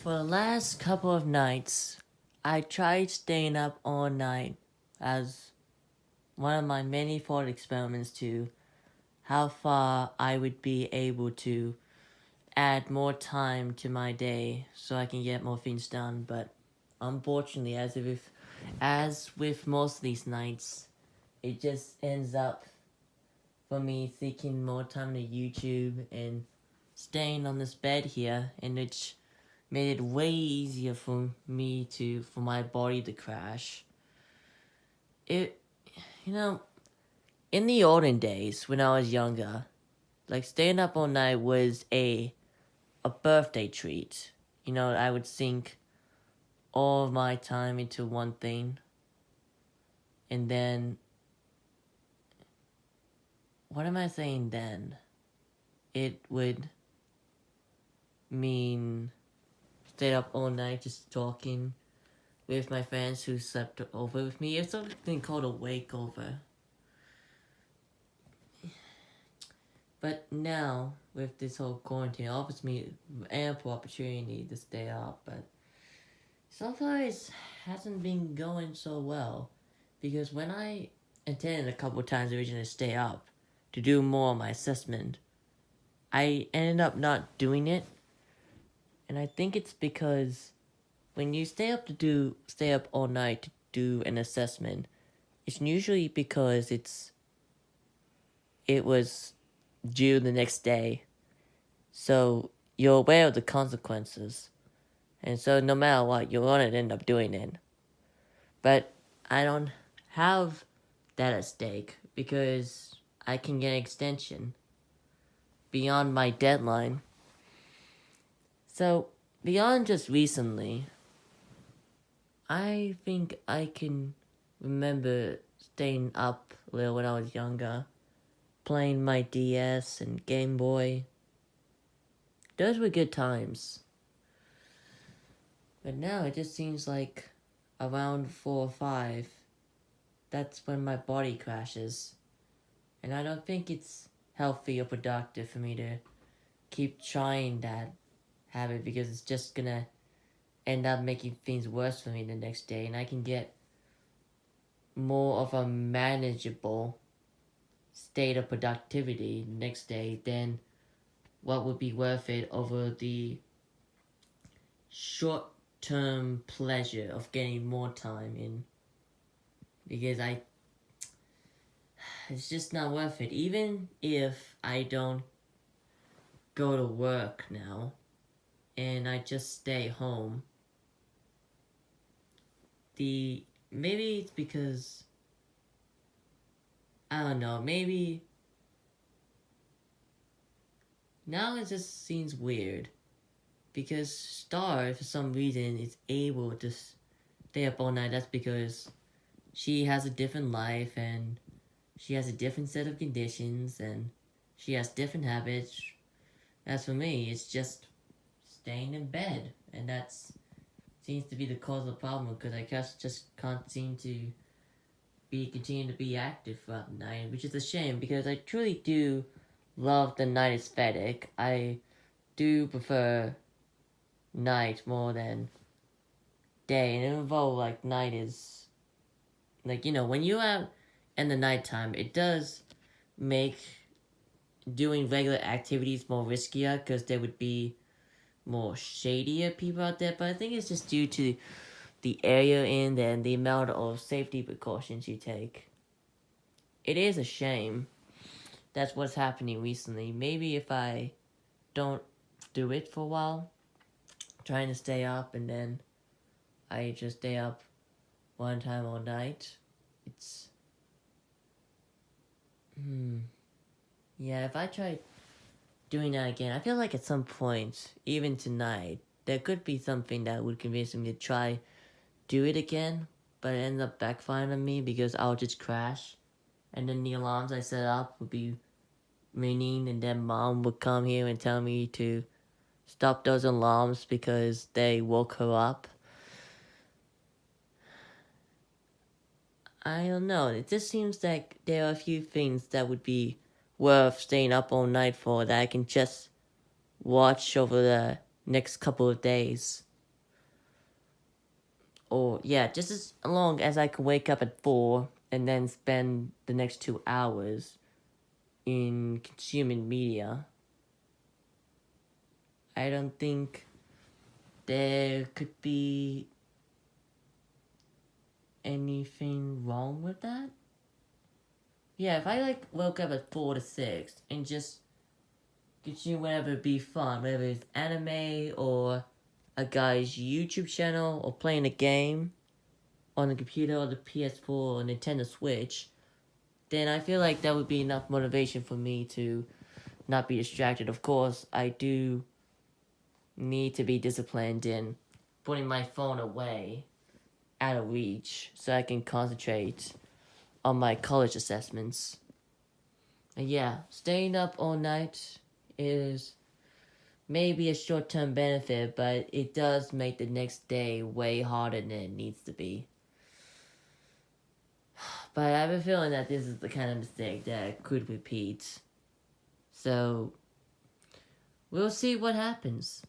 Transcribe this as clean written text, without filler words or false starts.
For the last couple of nights, I tried staying up all night as one of my many thought experiments to how far I would be able to add more time to my day so I can get more things done. But unfortunately, as with most of these nights, it just ends up for me seeking more time to YouTube and staying on this bed here, and which made it way easier for my body to crash. It you know, in the olden days when I was younger, like staying up all night was a birthday treat. I would sink all of my time into one thing, and then what am I saying then? It would mean stay up all night just talking with my friends who slept over with me. It's something called a wakeover. But now, with this whole quarantine, it offers me ample opportunity to stay up, but so far it hasn't been going so well. Because when I intended a couple times originally to stay up to do more of my assessment, I ended up not doing it. And I think it's because when you stay up all night to do an assessment, it's usually because it was due the next day. So you're aware of the consequences. And so no matter what, you're gonna end up doing it. But I don't have that at stake because I can get an extension beyond my deadline. So beyond just recently, I think I can remember staying up a little when I was younger, playing my DS and Game Boy. Those were good times. But now it just seems like around 4 or 5, that's when my body crashes. And I don't think it's healthy or productive for me to keep trying that habit because it's just gonna end up making things worse for me the next day. And I can get more of a manageable state of productivity the next day than what would be worth it over the short term pleasure of getting more time in. Because it's just not worth it. Even if I don't go to work now and I just stay home, maybe it's because I don't know, maybe now it just seems weird because Star, for some reason, is able to stay up all night. That's because she has a different life and she has a different set of conditions and she has different habits. As for me, it's just staying in bed, and that's seems to be the cause of the problem because I just can't seem to continue to be active throughout the night, which is a shame because I truly do love the night aesthetic. I do prefer night more than day, and although like night is like when you have in the nighttime, it does make doing regular activities more riskier because there would be more shadier people out there. But I think it's just due to the area in and the amount of safety precautions you take. It is a shame that's what's happening recently. Maybe if I don't do it for a while, trying to stay up, and then I just stay up one time all night, it's yeah, if I try doing that again, I feel like at some point, even tonight, there could be something that would convince me to try do it again, but it ends up backfiring on me because I'll just crash, and then the alarms I set up would be ringing, and then mom would come here and tell me to stop those alarms because they woke her up. I don't know. It just seems like there are a few things that would be worth staying up all night for that I can just watch over the next couple of days. Or, yeah, just as long as I can wake up at 4 and then spend the next 2 hours in consuming media, I don't think there could be anything wrong with that. Yeah, if I like woke up at 4 to 6 and just consume whatever be fun, whether it's anime or a guy's YouTube channel or playing a game on the computer or the PS4 or Nintendo Switch, then I feel like that would be enough motivation for me to not be distracted. Of course, I do need to be disciplined in putting my phone away out of reach so I can concentrate on my college assessments. And yeah, staying up all night is maybe a short-term benefit, but it does make the next day way harder than it needs to be. But I have a feeling that this is the kind of mistake that could repeat. So, we'll see what happens.